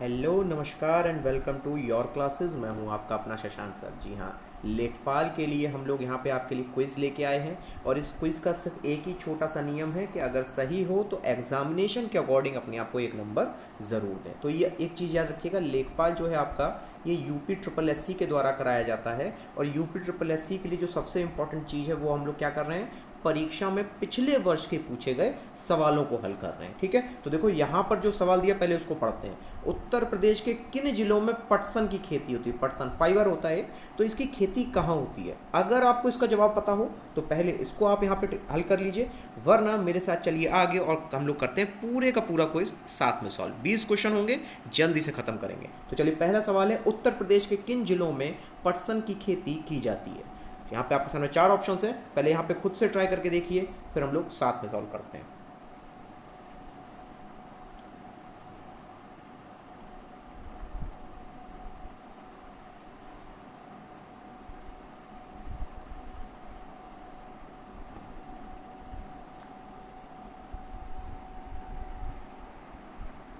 Hello नमस्कार and welcome to your classes. मैं हूं आपका अपना शशांक सर। जी हाँ, लेखपाल के लिए हम लोग यहाँ पे आपके लिए क्विज़ लेके आए हैं और इस क्विज़ का सिर्फ एक ही छोटा सा नियम है कि अगर सही हो तो एग्जामिनेशन के अकॉर्डिंग अपने आप को एक नंबर ज़रूर दें। तो ये एक चीज़ याद रखिएगा, लेखपाल जो है आपका ये यूपी ट्रिपल एससी के द्वारा कराया जाता है और यूपी ट्रिपल एससी के लिए जो सबसे इम्पोर्टेंट चीज़ है वो हम लोग क्या कर रहे हैं, परीक्षा में पिछले वर्ष के पूछे गए सवालों को हल कर रहे हैं। ठीक है, तो देखो यहाँ पर जो सवाल दिया पहले उसको पढ़ते हैं। उत्तर प्रदेश के किन जिलों में पटसन की खेती होती है? पटसन फाइबर होता है, तो इसकी खेती कहाँ होती है? अगर आपको इसका जवाब पता हो तो पहले इसको आप यहाँ पे हल कर लीजिए, वरना मेरे साथ चलिए आगे और हम लोग करते हैं पूरे का पूरा क्विज साथ में सॉल्व। 20 क्वेश्चन होंगे, जल्दी से खत्म करेंगे। तो चलिए, पहला सवाल है उत्तर प्रदेश के किन जिलों में पटसन की खेती की जाती है? यहाँ पे आपके सामने 4 ऑप्शंस है, पहले यहाँ पे खुद से ट्राई करके देखिए, फिर हम लोग साथ में सॉल्व करते हैं।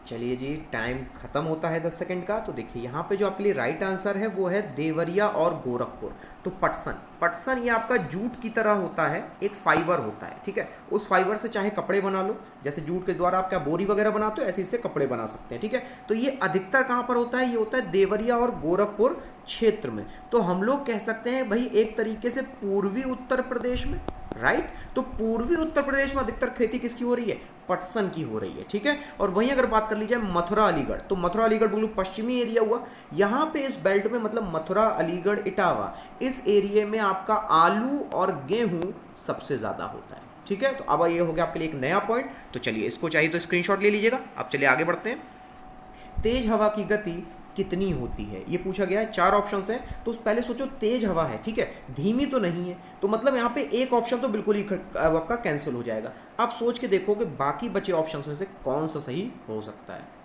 चलिए जी, टाइम खत्म होता है 10 सेकंड का। तो देखिए यहाँ पे जो आपके लिए राइट आंसर है वो है देवरिया और गोरखपुर। तो पटसन, पटसन ये आपका जूट की तरह होता है, एक फाइबर होता है। ठीक है, उस फाइबर से चाहे कपड़े बना लो, जैसे जूट के द्वारा आप क्या बोरी वगैरह बनाते हो, ऐसे इससे कपड़े बना सकते हैं। ठीक है, तो ये अधिकतर कहाँ पर होता है? ये होता है देवरिया और गोरखपुर क्षेत्र में। तो हम लोग कह सकते हैं भाई एक तरीके से पूर्वी उत्तर प्रदेश में, राइट। तो पूर्वी उत्तर प्रदेश में अधिकतर खेती किसकी हो रही है? पटसन की हो रही है। ठीक है, और वहीं अगर बात कर ली जाए मथुरा अलीगढ़, तो मथुरा अलीगढ़ बिल्कुल पश्चिमी एरिया हुआ। यहाँ पे इस बेल्ट में, मतलब मथुरा अलीगढ़ इटावा, इस एरिया में आपका आलू और गेहूं सबसे ज्यादा होता है। ठीक है, तो अब ये हो गया आपके लिए एक नया पॉइंट। तो चलिए, इसको चाहिए तो स्क्रीनशॉट ले लीजिएगा। अब चलिए आगे बढ़ते हैं। तेज हवा की गति कितनी होती है, ये पूछा गया है। 4 ऑप्शंस हैं, तो पहले सोचो तेज हवा है, ठीक है, धीमी तो नहीं है, तो मतलब यहाँ पे एक ऑप्शन तो बिल्कुल ही आपका कैंसिल हो जाएगा। आप सोच के देखो कि बाकी बचे ऑप्शंस में से कौन सा सही हो सकता है।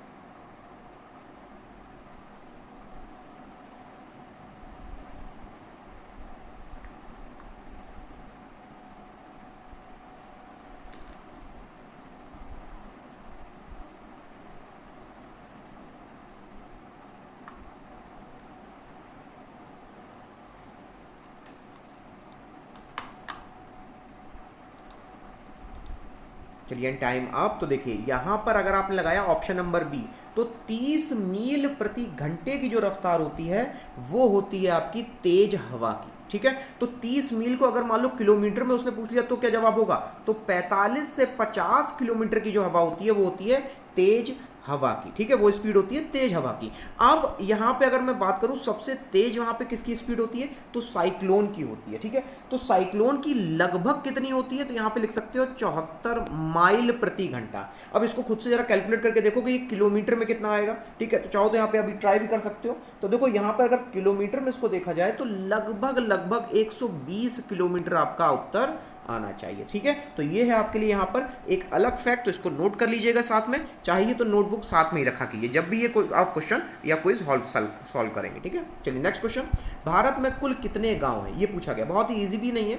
चलिए, टाइम अप। तो देखिए यहाँ पर अगर आपने लगाया ऑप्शन नंबर बी, तो 30 मील प्रति घंटे की जो रफ्तार होती है वो होती है आपकी तेज हवा की। ठीक है, तो 30 मील को अगर मान लो किलोमीटर में उसने पूछ लिया तो क्या जवाब होगा? तो 45 से 50 किलोमीटर की जो हवा होती है वो होती है तेज हवा की। ठीक है, वो स्पीड होती है तेज हवा की। अब यहाँ पे अगर मैं बात करूँ सबसे तेज वहाँ पे किसकी स्पीड होती है? तो साइक्लोन की होती है। ठीक है, तो साइक्लोन की लगभग कितनी होती है? तो यहाँ पे लिख सकते हो 74 माइल प्रति घंटा। अब इसको खुद से जरा कैलकुलेट करके देखो कि ये किलोमीटर में कितना आएगा। ठीक है, तो चाहो तो यहाँ पे अभी ट्राई भी कर सकते हो। तो देखो यहाँ पर अगर किलोमीटर में इसको देखा जाए तो लगभग लगभग 120 किलोमीटर आपका उत्तर आना चाहिए। ठीक है, तो ये है आपके लिए यहाँ पर एक अलग फैक्ट, तो इसको नोट कर लीजिएगा साथ में। चाहिए तो नोटबुक साथ में ही रखा कीजिए जब भी ये आप क्वेश्चन या क्विज सॉल्व करेंगे। ठीक है, चलिए नेक्स्ट क्वेश्चन। भारत में कुल कितने गांव हैं? ये पूछा गया, बहुत ही इजी भी नहीं है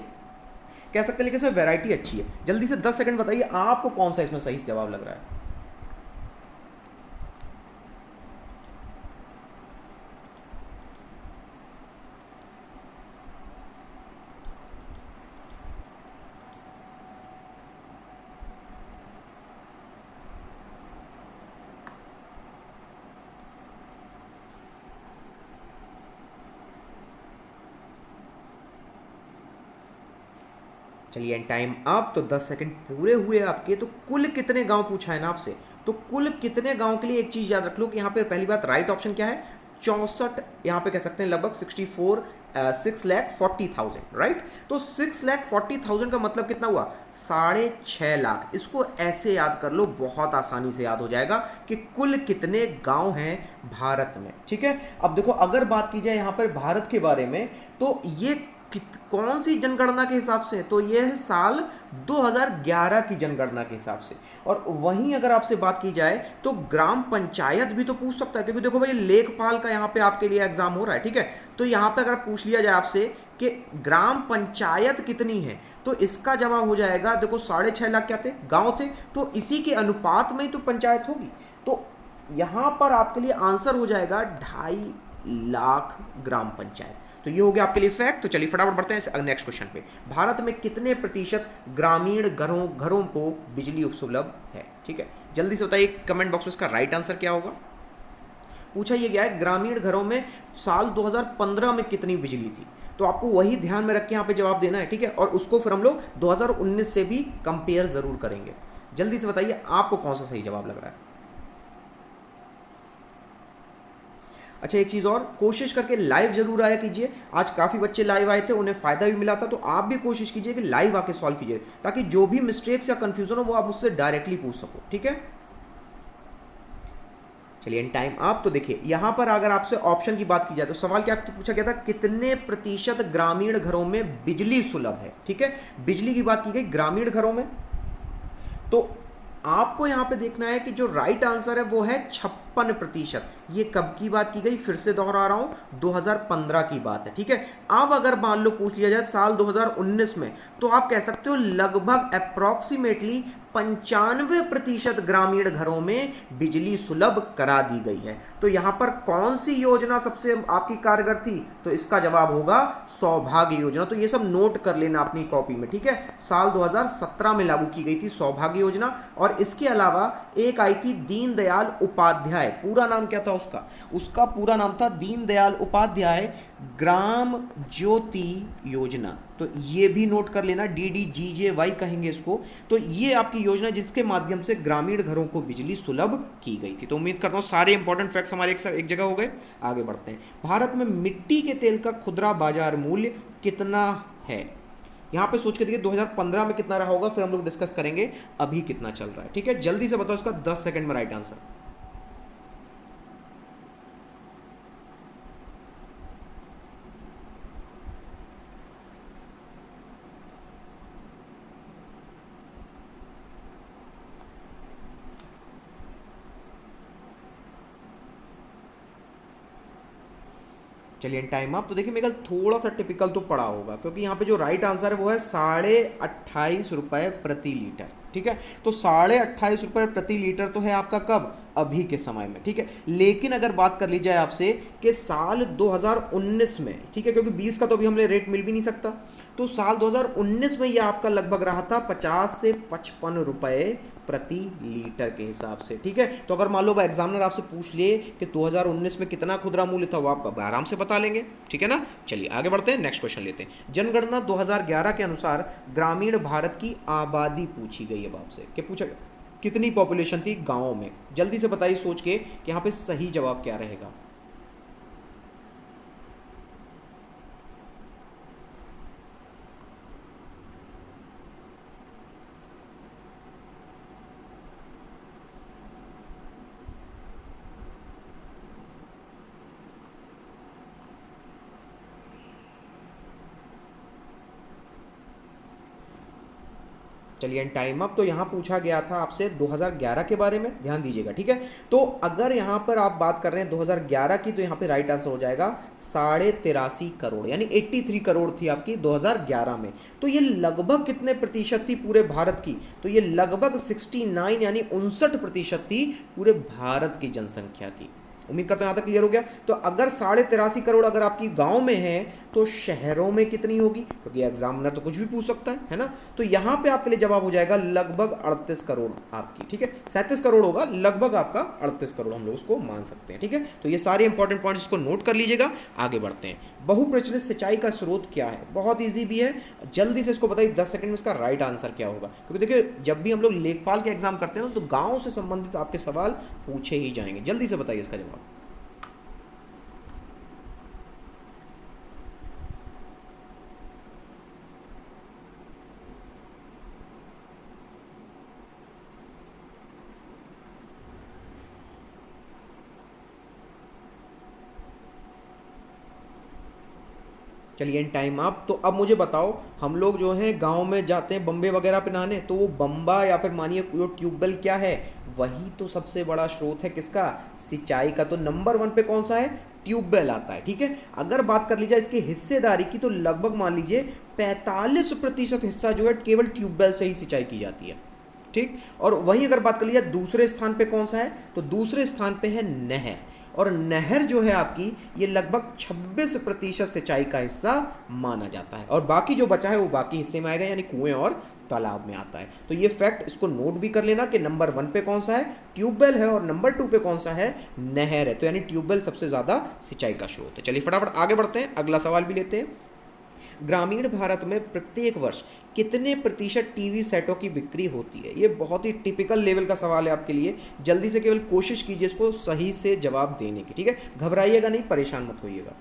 कह सकते, लेकिन इसमें वैरायटी अच्छी है। जल्दी से 10 सेकंड बताइए आपको कौन सा इसमें सही जवाब लग रहा है। चलिए, टाइम अप। तो 10 सेकंड पूरे हुए आपके। तो कुल कितने गांव पूछा है ना आपसे, तो कुल कितने गांव के लिए एक चीज याद रख लो कि यहाँ पे पहली बात राइट ऑप्शन क्या है? 64, यहाँ पे कह सकते हैं लगभग 64, 6,40,000, राइट। तो 6,40,000 का मतलब कितना हुआ? 6.5 लाख। इसको ऐसे याद कर लो, बहुत आसानी से याद हो जाएगा कि कुल कितने गांव हैं भारत में। ठीक है, अब देखो अगर बात की जाए यहाँ पर भारत के बारे में, तो ये कौन सी जनगणना के हिसाब से? तो ये है साल 2011 की जनगणना के हिसाब से। और वहीं अगर आपसे बात की जाए तो ग्राम पंचायत भी तो पूछ सकता है, क्योंकि देखो भाई लेखपाल का यहाँ पे आपके लिए एग्जाम हो रहा है। ठीक है, तो यहाँ पे अगर पूछ लिया जाए आपसे कि ग्राम पंचायत कितनी है, तो इसका जवाब हो जाएगा, देखो 6.5 लाख क्या थे? गांव थे, तो इसी के अनुपात में ही तो पंचायत होगी। तो यहां पर आपके लिए आंसर हो जाएगा 2.5 लाख ग्राम पंचायत। तो ये हो गया आपके लिए फैक्ट। तो चलिए फटाफट बढ़ते हैं नेक्स्ट क्वेश्चन पे। भारत में कितने प्रतिशत ग्रामीण घरों को बिजली सुलभ है? ठीक है, जल्दी से बताइए कमेंट बॉक्स में इसका राइट आंसर क्या होगा। पूछा ये गया है ग्रामीण घरों में साल 2015 में कितनी बिजली थी, तो आपको वही ध्यान में रख के यहाँ पे जवाब देना है, ठीक है। और उसको फिर हम लोग 2019 से भी कंपेयर जरूर करेंगे। जल्दी से बताइए आपको कौन सा सही जवाब लग रहा है। अच्छा, एक चीज़ और, कोशिश करके लाइव जरूर आया कीजिए। आज काफ़ी बच्चे लाइव आए थे, उन्हें फ़ायदा भी मिला था, तो आप भी कोशिश कीजिए कि लाइव आके सॉल्व कीजिए, ताकि जो भी मिस्टेक्स या कंफ्यूजन हो वो आप मुझसे डायरेक्टली पूछ सको, ठीक है। चलिए टाइम अप। तो देखिए यहां पर अगर आपसे ऑप्शन की बात की जाए तो सवाल क्या पूछा गया था, कितने प्रतिशत ग्रामीण घरों में बिजली सुलभ है, ठीक है। बिजली की बात की गई ग्रामीण घरों में, तो आपको यहां पे देखना है कि जो राइट आंसर है वो है 56%। ये कब की बात की गई, फिर से दोहरा रहा हूं, 2015 की बात है, ठीक है। अब अगर मान लो पूछ लिया जाए साल 2019 में, तो आप कह सकते हो लगभग अप्रॉक्सीमेटली 95% ग्रामीण घरों में बिजली सुलभ करा दी गई है। तो यहां पर कौन सी योजना सबसे आपकी कारगर थी, तो इसका जवाब होगा सौभाग्य योजना। तो ये सब नोट कर लेना अपनी कॉपी में, ठीक है। साल 2017 में लागू की गई थी सौभाग्य योजना, और इसके अलावा एक आई थी दीनदयाल उपाध्याय, पूरा नाम क्या था उसका पूरा नाम था दीनदयाल उपाध्याय ग्राम ज्योति योजना। तो ये भी नोट कर लेना, DDGJY कहेंगे इसको। तो ये आपकी योजना जिसके माध्यम से ग्रामीण घरों को बिजली सुलभ की गई थी। तो उम्मीद करता हूँ सारे इंपॉर्टेंट फैक्ट्स हमारे एक जगह हो गए। आगे बढ़ते हैं। भारत में मिट्टी के तेल का खुदरा बाजार मूल्य कितना है? यहाँ पे सोच के देखिए 2015 में कितना रहा होगा, फिर हम लोग डिस्कस करेंगे अभी कितना चल रहा है, ठीक है। जल्दी से बताओ इसका 10 सेकंड में राइट आंसर। चलिए टाइम अप। तो देखिए मेरे ख्याल थोड़ा सा टिपिकल तो पड़ा होगा, क्योंकि यहाँ पे जो राइट आंसर है वो है 28.5 रुपये प्रति लीटर, ठीक है। तो 28.5 रुपये प्रति लीटर तो है आपका कब, अभी के समय में, ठीक है। लेकिन अगर बात कर ली जाए आपसे कि साल 2019 में, ठीक है, क्योंकि 20 का तो अभी हमें रेट मिल भी नहीं सकता, तो साल 2019 में यह आपका लगभग रहा था 50 से 55 रुपये प्रति लीटर के हिसाब से, ठीक है। तो अगर मान लो एग्जामिनर आपसे पूछ ले कि 2019 में कितना खुदरा मूल्य था, वो आप आराम से बता लेंगे, ठीक है ना। चलिए आगे बढ़ते हैं, नेक्स्ट क्वेश्चन लेते हैं। जनगणना 2011 के अनुसार ग्रामीण भारत की आबादी पूछी गई है आपसे, क्या पूछा कितनी पॉपुलेशन थी गाँव में? जल्दी से बताइए सोच के कि यहाँ पे सही जवाब क्या रहेगा। चलिए टाइम अप। तो यहाँ पूछा गया था आपसे 2011 के बारे में, ध्यान दीजिएगा, ठीक है। तो अगर यहाँ पर आप बात कर रहे हैं 2011 की, तो यहाँ पे राइट आंसर हो जाएगा 83.5 करोड़, यानी 83 करोड़ थी आपकी 2011 में। तो ये लगभग कितने प्रतिशत थी पूरे भारत की, तो ये लगभग 69 यानी 59% थी पूरे भारत की जनसंख्या की। उम्मीद करता हूं यहां तक क्लियर हो गया। तो अगर 83.5 करोड़ अगर आपकी गांव में है, तो शहरों में कितनी होगी, क्योंकि एग्जामिनर तो कुछ भी पूछ सकता है ना। तो यहां पे आपके लिए जवाब हो जाएगा लगभग 38 करोड़ आपकी, ठीक है। 37 करोड़ होगा, लगभग आपका 38 करोड़ हम लोग उसको मान सकते हैं, ठीक है। तो ये सारे इंपॉर्टेंट पॉइंट्स इसको नोट कर लीजिएगा। आगे बढ़ते हैं। बहुप्रचलित सिंचाई का स्रोत क्या है? बहुत ईजी भी है, जल्दी से इसको बताइए 10 सेकंड में इसका राइट आंसर क्या होगा। क्योंकि देखिए जब भी हम लोग लेखपाल के एग्जाम करते हैं ना, तो गांव से संबंधित आपके सवाल पूछे ही जाएंगे। जल्दी से बताइए इसका जवाब। चलिए टाइम अप। तो अब मुझे बताओ, हम लोग जो हैं गांव में जाते हैं बम्बे वगैरह पे नहाने, तो वो बम्बा या फिर मानिए जो ट्यूबवेल क्या है, वही तो सबसे बड़ा स्रोत है किसका, सिंचाई का। तो नंबर 1 पे कौन सा है, ट्यूबवेल आता है, ठीक है। अगर बात कर ली जाए इसकी हिस्सेदारी की, तो लगभग मान लीजिए 45% हिस्सा जो है केवल ट्यूबवेल से ही सिंचाई की जाती है, ठीक। और वहीं अगर बात कर लिया दूसरे स्थान पे कौन सा है, तो दूसरे स्थान पे है नहर। और नहर जो है आपकी ये लगभग 26% सिंचाई का हिस्सा माना जाता है, और बाकी जो बचा है वो बाकी हिस्से में आएगा, यानी कुएं और तालाब में आता है। तो ये फैक्ट इसको नोट भी कर लेना कि नंबर 1 पे कौन सा है, ट्यूबवेल है, और नंबर 2 पे कौन सा है, नहर है। तो यानी ट्यूबवेल सबसे ज़्यादा सिंचाई का स्रोत है। चलिए फटाफट आगे बढ़ते हैं, अगला सवाल भी लेते हैं। ग्रामीण भारत में प्रत्येक वर्ष कितने प्रतिशत टीवी सेटों की बिक्री होती है? ये बहुत ही टिपिकल लेवल का सवाल है आपके लिए, जल्दी से केवल कोशिश कीजिए इसको सही से जवाब देने की, ठीक है। घबराइएगा नहीं, परेशान मत होइएगा।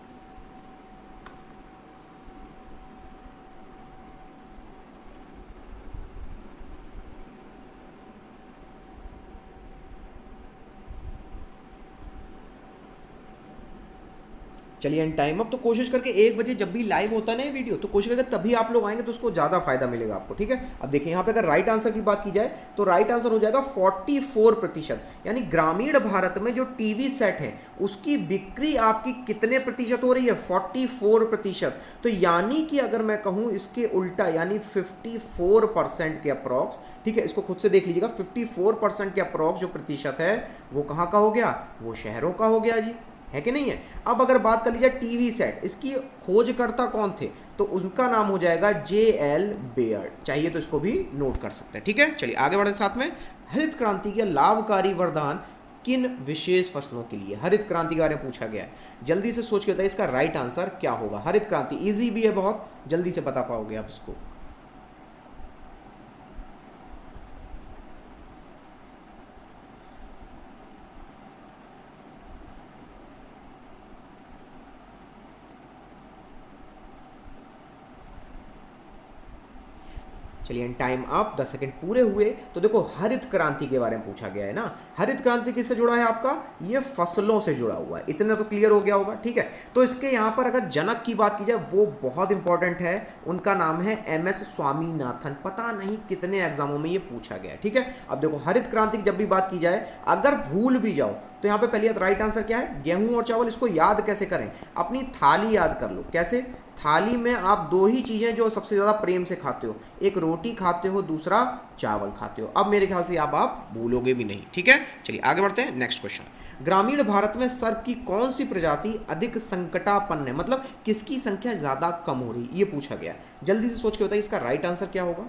चलिए एंड टाइम अप। तो कोशिश करके 1 बजे जब भी लाइव होता है ना ये वीडियो, तो कोशिश करके तभी आप लोग आएंगे तो उसको ज़्यादा फायदा मिलेगा आपको, ठीक है। अब देखिए यहाँ पे अगर राइट आंसर की बात की जाए तो राइट आंसर हो जाएगा 44%। यानी ग्रामीण भारत में जो टीवी सेट है उसकी बिक्री आपकी कितने प्रतिशत हो रही है, 44%। तो यानी कि अगर मैं कहूँ इसके उल्टा, यानी 54% के अप्रॉक्स, ठीक है, इसको खुद से देख लीजिएगा, 54% के अप्रॉक्स जो प्रतिशत है वो कहाँ का हो गया, वो शहरों का हो गया जी, है कि नहीं है। अब अगर बात कर लीजिए टीवी सेट, इसकी खोजकर्ता कौन थे, तो उनका नाम हो जाएगा JL बेयर्ड। चाहिए तो इसको भी नोट कर सकते हैं, ठीक है। चलिए आगे बढ़े साथ में। हरित क्रांति के लाभकारी वरदान किन विशेष फसलों के लिए, हरित क्रांति के बारे में पूछा गया है। जल्दी से सोच के बताइए इसका राइट आंसर क्या होगा। हरित क्रांति इजी भी है, बहुत जल्दी से बता पाओगे आप इसको। चलिए टाइम अप, 10 सेकंड पूरे हुए। तो देखो हरित क्रांति के बारे में पूछा गया है ना। हरित क्रांति किससे जुड़ा है आपका, ये फसलों से जुड़ा हुआ है, इतना तो क्लियर हो गया होगा, ठीक है। तो इसके यहाँ पर अगर जनक की बात की जाए वो बहुत इंपॉर्टेंट है, उनका नाम है MS स्वामीनाथन। पता नहीं कितने एग्जामों में ये पूछा गया है, ठीक है। अब देखो हरित क्रांति की जब भी बात की जाए, अगर भूल भी जाओ तो यहाँ पे पहले राइट आंसर क्या है, गेहूं और चावल। इसको याद कैसे करें, अपनी थाली याद कर लो। कैसे, थाली में आप 2 ही चीज़ें जो सबसे ज़्यादा प्रेम से खाते हो, एक रोटी खाते हो, दूसरा चावल खाते हो। अब मेरे ख्याल से अब आप भूलोगे भी नहीं, ठीक है। चलिए आगे बढ़ते हैं, नेक्स्ट क्वेश्चन। ग्रामीण भारत में सर्प की कौन सी प्रजाति अधिक संकटापन्न है, मतलब किसकी संख्या ज़्यादा कम हो रही, ये पूछा गया है। जल्दी से सोच के बताइए इसका राइट आंसर क्या होगा।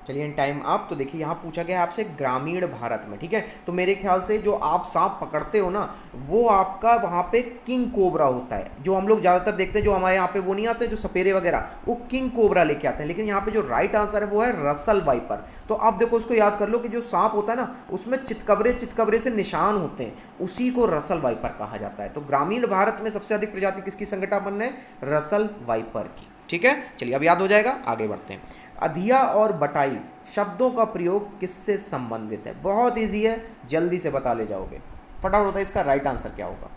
चलिए टाइम अप। तो देखिए यहाँ पूछा गया है आपसे ग्रामीण भारत में, ठीक है। तो मेरे ख्याल से जो आप सांप पकड़ते हो ना, वो आपका वहाँ पे किंग कोबरा होता है, जो हम लोग ज़्यादातर देखते हैं, जो हमारे यहाँ पे वो नहीं आते जो सपेरे वगैरह, वो किंग कोबरा लेके आते हैं। लेकिन यहाँ पे जो राइट आंसर है वो है रसल वाइपर। तो आप देखो उसको याद कर लो कि जो सांप होता है ना, उसमें चितकबरे से निशान होते हैं, उसी को रसल वाइपर कहा जाता है। तो ग्रामीण भारत में सबसे अधिक प्रजाति किसकी संकटापन्न है, रसल वाइपर की, ठीक है। चलिए अब याद हो जाएगा, आगे बढ़ते हैं। अधिया और बटाई शब्दों का प्रयोग किससे संबंधित है, बहुत इजी है, जल्दी से बता ले जाओगे। फटाफट बताइए इसका राइट आंसर क्या होगा।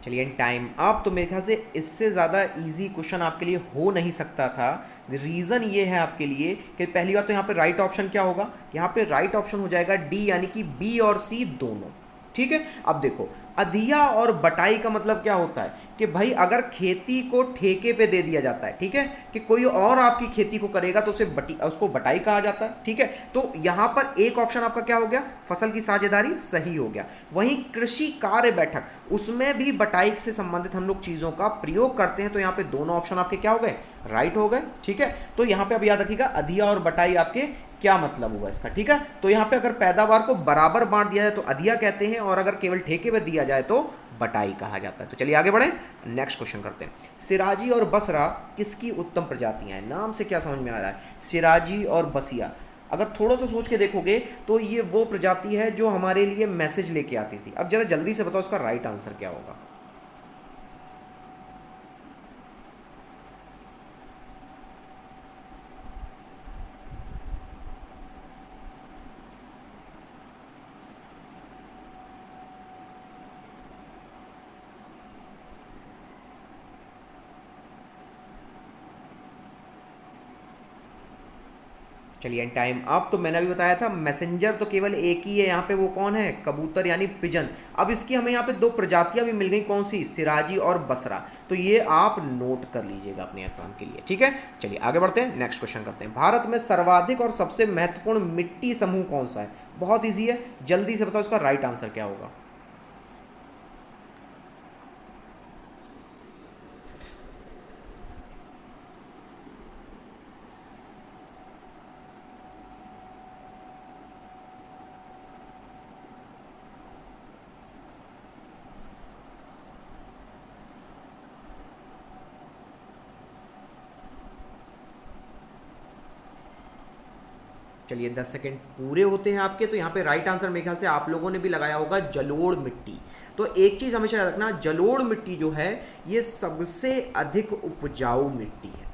चलिए टाइम अप। तो मेरे ख्याल से इससे ज़्यादा इजी क्वेश्चन आपके लिए हो नहीं सकता था। रीज़न ये है आपके लिए कि पहली बात तो यहाँ पे राइट ऑप्शन क्या होगा, यहाँ पे राइट ऑप्शन हो जाएगा डी, यानी कि बी और सी दोनों, ठीक है। अब देखो अधिया और बटाई का मतलब क्या होता है कि भाई अगर खेती को ठेके पे दे दिया जाता है, ठीक है, कि कोई और आपकी खेती को करेगा तो उसको बटाई कहा जाता है, ठीक है। तो यहाँ पर एक ऑप्शन आपका क्या हो गया, फसल की साझेदारी, सही हो गया। वहीं कृषि कार्य बैठक, उसमें भी बटाई से संबंधित हम लोग चीज़ों का प्रयोग करते हैं। तो यहाँ पे दोनों ऑप्शन आपके क्या हो गए, राइट हो गए, ठीक है। तो यहाँ पे अब याद रखिएगा अधिया और बटाई आपके क्या मतलब हुआ इसका, ठीक है। तो यहाँ पे अगर पैदावार को बराबर बांट दिया जाए तो अधिया कहते हैं, और अगर केवल ठेके पे दिया जाए तो बटाई कहा जाता है। तो चलिए आगे बढ़े, नेक्स्ट क्वेश्चन करते हैं। सिराजी और बसरा किसकी उत्तम प्रजातियां हैं, नाम से क्या समझ में आ रहा है, सिराजी और बसिया। अगर थोड़ा सा सोच के देखोगे तो ये वो प्रजाति है जो हमारे लिए मैसेज लेके आती थी। अब जरा जल्दी से बताओ इसका राइट आंसर क्या होगा। चलिए टाइम अप। तो मैंने अभी बताया था मैसेंजर तो केवल एक ही है यहाँ पे, वो कौन है? कबूतर यानी पिजन। अब इसकी हमें यहाँ पे दो प्रजातियां भी मिल गई, कौन सी? सिराजी और बसरा। तो ये आप नोट कर लीजिएगा अपने एग्जाम के लिए, ठीक है। चलिए आगे बढ़ते हैं, नेक्स्ट क्वेश्चन करते हैं। भारत में सर्वाधिक और सबसे महत्वपूर्ण मिट्टी समूह कौन सा है? बहुत ईजी है, जल्दी से बताओ इसका राइट आंसर क्या होगा। चलिए 10 सेकेंड पूरे होते हैं आपके। तो यहाँ पे राइट आंसर मेरे ख्याल से आप लोगों ने भी लगाया होगा, जलोढ़ मिट्टी। तो एक चीज़ हमेशा याद रखना, जलोढ़ मिट्टी जो है ये सबसे अधिक उपजाऊ मिट्टी है,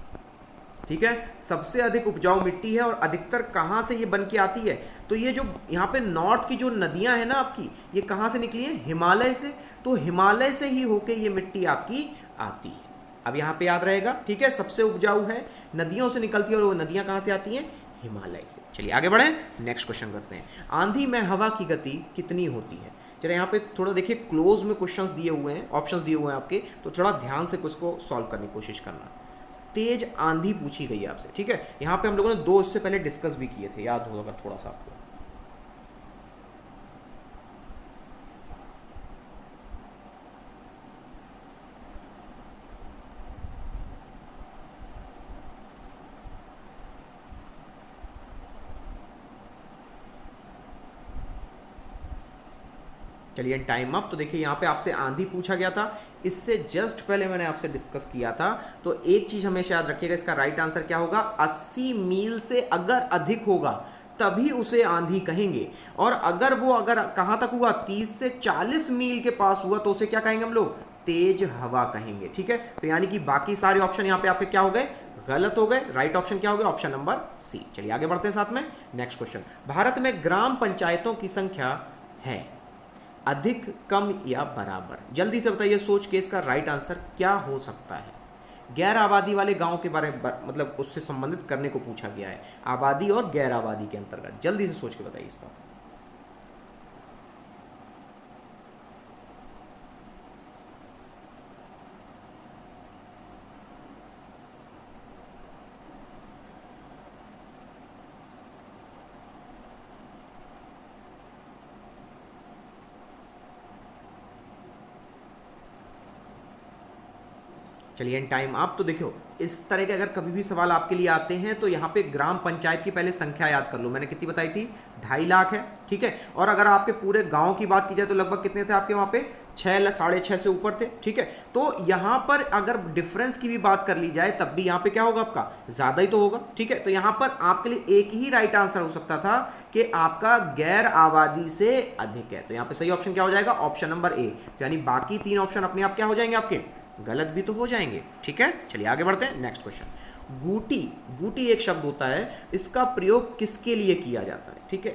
ठीक है। सबसे अधिक उपजाऊ मिट्टी है। और अधिकतर कहाँ से ये बन के आती है? तो ये जो यहाँ पे नॉर्थ की जो नदियाँ हैं ना आपकी, ये कहाँ से निकली है? हिमालय से। तो हिमालय से ही होके ये मिट्टी आपकी आती है। अब यहाँ पे याद रहेगा, ठीक है। सबसे उपजाऊ है, नदियों से निकलती है, और वो नदियाँ कहाँ से आती हैं? हिमालय से। चलिए आगे बढ़े, नेक्स्ट क्वेश्चन करते हैं। आंधी में हवा की गति कितनी होती है? चलिए यहाँ पे थोड़ा देखिए, क्लोज में क्वेश्चंस दिए हुए हैं, ऑप्शंस दिए हुए हैं आपके, तो थोड़ा ध्यान से कुछ को सॉल्व करने की कोशिश करना। तेज आंधी पूछी गई है आपसे, ठीक है। यहाँ पे हम लोगों ने दो इससे पहले डिस्कस भी किए थे, याद होगा थोड़ा सा आपको। चलिए टाइम अप। तो देखिए यहाँ पे आपसे आंधी पूछा गया था, इससे जस्ट पहले मैंने आपसे डिस्कस किया था। तो एक चीज हमेशा याद रखिएगा, इसका राइट आंसर क्या होगा? 80 मील से अगर अधिक होगा तभी उसे आंधी कहेंगे। और अगर वो कहाँ तक हुआ? 30 से 40 मील के पास हुआ तो उसे क्या कहेंगे हम लोग? तेज हवा कहेंगे, ठीक है। तो यानी कि बाकी सारे ऑप्शन यहाँ पे आपके क्या हो गए? गलत हो गए। राइट ऑप्शन क्या हो गया? Option number C. चलिए आगे बढ़ते हैं साथ में, नेक्स्ट क्वेश्चन। भारत में ग्राम पंचायतों की संख्या है अधिक, कम या बराबर? जल्दी से बताइए सोच के, इसका राइट आंसर क्या हो सकता है? गैर आबादी वाले गांव के बारे में मतलब उससे संबंधित करने को पूछा गया है, आबादी और गैर आबादी के अंतर्गत। जल्दी से सोच के बताइए इसका। चलिए टाइम आप। तो देखो, इस तरह के अगर कभी भी सवाल आपके लिए आते हैं तो यहाँ पे ग्राम पंचायत की पहले संख्या याद कर लो। मैंने कितनी बताई थी? 2.5 लाख है, ठीक है। और अगर आपके पूरे गांव की बात की जाए तो लगभग कितने थे आपके वहाँ पे? 6 से ऊपर थे, ठीक है। तो यहाँ पर अगर डिफरेंस की भी बात कर ली जाए तब भी यहाँ पे क्या होगा आपका? ज़्यादा ही तो होगा, ठीक है। तो यहाँ पर आपके लिए एक ही राइट आंसर हो सकता था कि आपका गैर आबादी से अधिक है। तो यहाँ पे सही ऑप्शन क्या हो जाएगा? Option number A. तो यानी बाकी 3 ऑप्शन अपने आप क्या हो जाएंगे आपके? गलत भी तो हो जाएंगे, ठीक है। चलिए आगे बढ़ते हैं, नेक्स्ट क्वेश्चन। गूटी, गूटी एक शब्द होता है, इसका प्रयोग किसके लिए किया जाता है? ठीक है।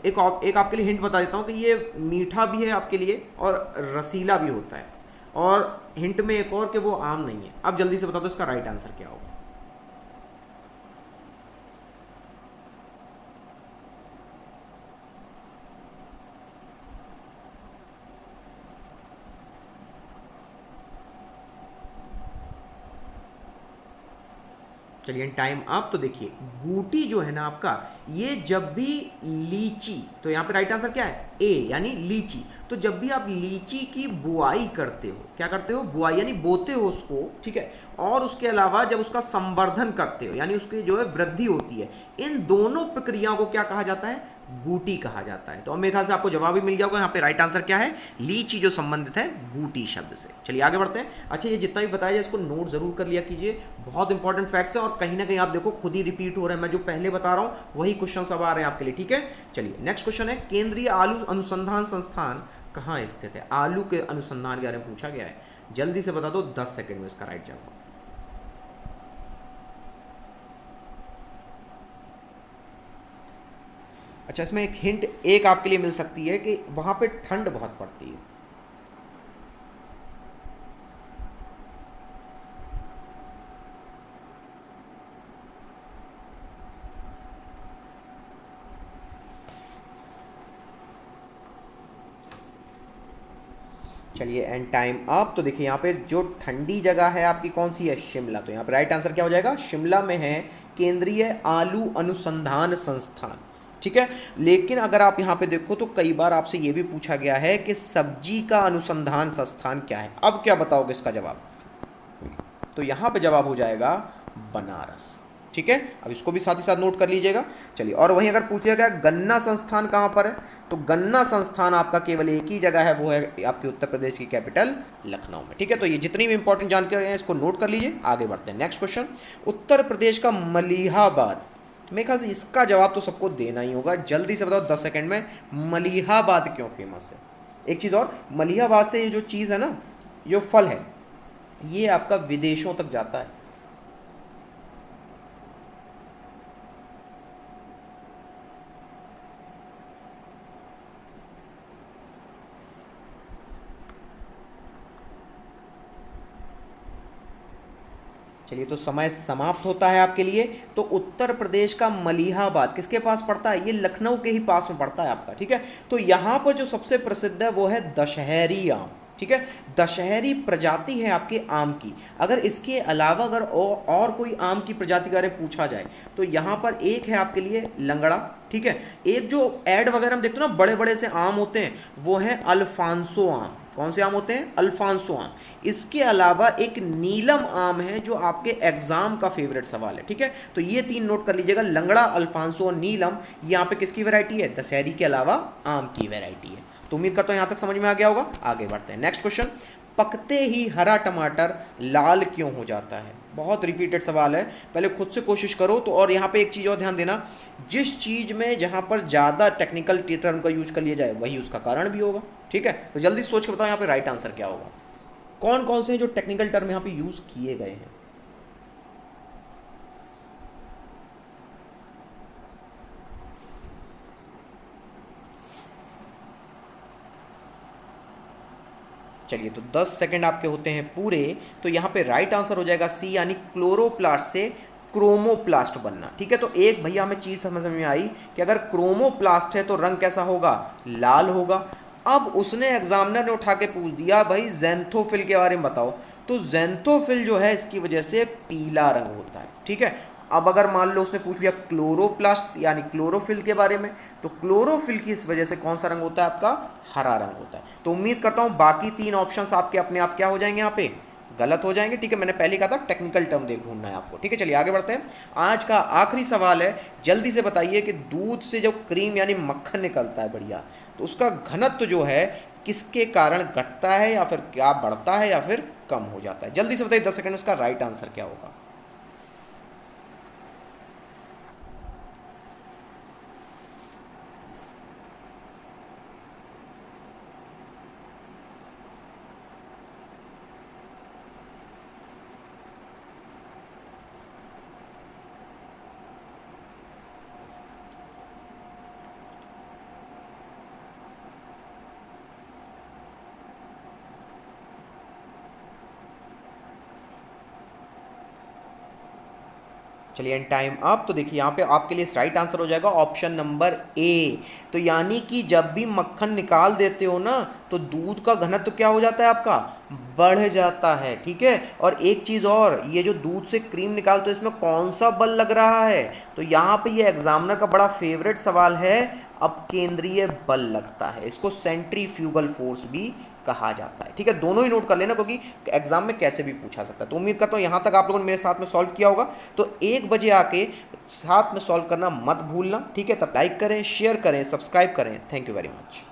एक आपके लिए हिंट बता देता हूँ कि ये मीठा भी है आपके लिए और रसीला भी होता है। और हिंट में एक और कि वो आम नहीं है। अब जल्दी से बता दो इसका राइट आंसर क्या होगा। चलिए टाइम अप। तो देखिए, गूटी जो है ना आपका, ये जब भी लीची, तो यहाँ पे राइट आंसर क्या है? ए, यानी लीची। तो जब भी आप लीची की बुआई करते हो, क्या करते हो? बुआई यानी बोते हो उसको, ठीक है। और उसके अलावा जब उसका संवर्धन करते हो, यानी उसकी जो है वृद्धि होती है, इन दोनों प्रक्रियाओं को क्या कहा जाता है? गूटी कहा जाता है। तो अब मेरे ख्याल से आपको जवाब भी मिल गया होगा। यहाँ पे राइट आंसर क्या है? लीची जो संबंधित है गूटी शब्द से। चलिए आगे बढ़ते हैं। अच्छा, ये जितना भी बताया जाए इसको नोट जरूर कर लिया कीजिए, बहुत इंपॉर्टेंट फैक्ट्स हैं और कहीं ना कहीं आप देखो खुद ही रिपीट हो रहे हैं। मैं जो पहले बता रहा हूँ वही क्वेश्चन सब आ रहे हैं आपके लिए, ठीक है। चलिए नेक्स्ट क्वेश्चन है, केंद्रीय आलू अनुसंधान संस्थान कहाँ स्थित है? आलू के अनुसंधान के बारे में पूछा गया है। जल्दी से बता दो 10 सेकेंड में इसका राइट जवाब। अच्छा, इसमें एक हिंट एक आपके लिए मिल सकती है कि वहां पे ठंड बहुत पड़ती है। चलिए एंड टाइम अप। तो देखिए यहाँ पे जो ठंडी जगह है आपकी कौन सी है, शिमला। तो यहाँ पे राइट आंसर क्या हो जाएगा, शिमला में है केंद्रीय आलू अनुसंधान संस्थान। ठीक है, लेकिन अगर आप यहाँ पे देखो तो कई बार आपसे ये भी पूछा गया है कि सब्जी का अनुसंधान संस्थान क्या है। अब क्या बताओगे इसका जवाब, तो यहाँ पे जवाब हो जाएगा बनारस। ठीक है, अब इसको भी साथ ही साथ नोट कर लीजिएगा। चलिए, और वहीं अगर पूछा गया गन्ना संस्थान कहाँ पर है, तो गन्ना संस्थान आपका केवल एक ही जगह है, वो है आपके उत्तर प्रदेश की कैपिटल लखनऊ में। ठीक है, तो ये जितनी भी इंपॉर्टेंट जानकारी है इसको नोट कर लीजिए। आगे बढ़ते हैं, नेक्स्ट क्वेश्चन। उत्तर प्रदेश का मलिहाबाद, मेरे ख्याल से इसका जवाब तो सबको देना ही होगा। जल्दी से बताओ 10 सेकंड में, मलिहाबाद क्यों फेमस है। एक चीज़ और, मलिहाबाद से ये जो चीज़ है ना, जो फल है, ये आपका विदेशों तक जाता है। चलिए, तो समय समाप्त होता है आपके लिए। तो उत्तर प्रदेश का मलिहाबाद किसके पास पड़ता है, ये लखनऊ के ही पास में पड़ता है आपका। ठीक है, तो यहाँ पर जो सबसे प्रसिद्ध है वो है दशहरी आम। ठीक है, दशहरी प्रजाति है आपके आम की। अगर इसके अलावा अगर और कोई आम की प्रजाति के बारे में पूछा जाए तो यहाँ पर एक है आपके लिए लंगड़ा। ठीक है, एक जो ऐड वगैरह हम देखते हैं ना, बड़े बड़े से आम होते हैं, वो है अल्फांसो आम। कौन से आम होते हैं, अल्फांसो आम। इसके अलावा एक नीलम आम है जो आपके एग्जाम का फेवरेट सवाल है। ठीक है, तो ये 3 नोट कर लीजिएगा, लंगड़ा, अल्फांसो और नीलम। यहाँ पे किसकी वैरायटी है, दशहरी के अलावा आम की वैरायटी है। तो उम्मीद करता हूँ यहाँ तक समझ में आ गया होगा। आगे बढ़ते हैं, नेक्स्ट क्वेश्चन। पकते ही हरा टमाटर लाल क्यों हो जाता है, बहुत रिपीटेड सवाल है, पहले खुद से कोशिश करो। तो और यहाँ पे एक चीज़ और ध्यान देना, जिस चीज़ में जहाँ पर ज़्यादा टेक्निकल टर्म का यूज कर लिया जाए वही उसका कारण भी होगा। ठीक है, तो जल्दी सोच के बताओ यहाँ पे राइट आंसर क्या होगा, कौन कौन से जो टेक्निकल टर्म यहाँ पे यूज किए गए हैं। चलिए, तो 10 सेकंड आपके होते हैं पूरे। तो यहाँ पे राइट आंसर हो जाएगा सी, यानी क्लोरोप्लास्ट से क्रोमोप्लास्ट बनना। ठीक है, तो एक भैया हमें चीज़ समझ में आई कि अगर क्रोमोप्लास्ट है तो रंग कैसा होगा, लाल होगा। अब उसने एग्जामिनर ने उठा के पूछ दिया भाई ज़ैंथोफिल के बारे में बताओ, तो ज़ैंथोफिल जो है इसकी वजह से पीला रंग होता है। ठीक है, अब अगर मान लो उसने पूछ लिया क्लोरोप्लास्ट यानी क्लोरोफिल के बारे में, तो क्लोरोफिल की इस वजह से कौन सा रंग होता है आपका, हरा रंग होता है। तो उम्मीद करता हूं बाकी 3 ऑप्शंस आपके अपने आप क्या हो जाएंगे, यहाँ पे गलत हो जाएंगे। ठीक है, मैंने पहले कहा था टेक्निकल टर्म देख ढूंढना है आपको। ठीक है, चलिए आगे बढ़ते हैं। आज का आखिरी सवाल है, जल्दी से बताइए कि दूध से जो क्रीम यानी मक्खन निकलता है बढ़िया, तो उसका घनत्व जो है किसके कारण घटता है, या फिर क्या बढ़ता है, या फिर कम हो जाता है। जल्दी से बताइए 10 सेकंड, उसका राइट आंसर क्या होगा। चलिए एंड टाइम अप। तो देखिए यहाँ पे आपके लिए राइट आंसर हो जाएगा ऑप्शन नंबर ए। तो यानी कि जब भी मक्खन निकाल देते हो ना, तो दूध का घनत्व क्या हो जाता है आपका, बढ़ जाता है। ठीक है, और एक चीज़ और, ये जो दूध से क्रीम निकालते हो इसमें कौन सा बल लग रहा है, तो यहाँ पे ये एग्जामिनर का बड़ा फेवरेट सवाल है, अब केंद्रीय बल लगता है, इसको सेंट्रीफ्यूगल फोर्स भी कहा जाता है। ठीक है, दोनों ही नोट कर लेना क्योंकि एग्जाम में कैसे भी पूछा सकता है। तो उम्मीद करता हूँ यहाँ तक आप लोगों ने मेरे साथ में सॉल्व किया होगा। तो 1 बजे आके साथ में सॉल्व करना मत भूलना। ठीक है, तब लाइक करें, शेयर करें, सब्सक्राइब करें। Thank you very much.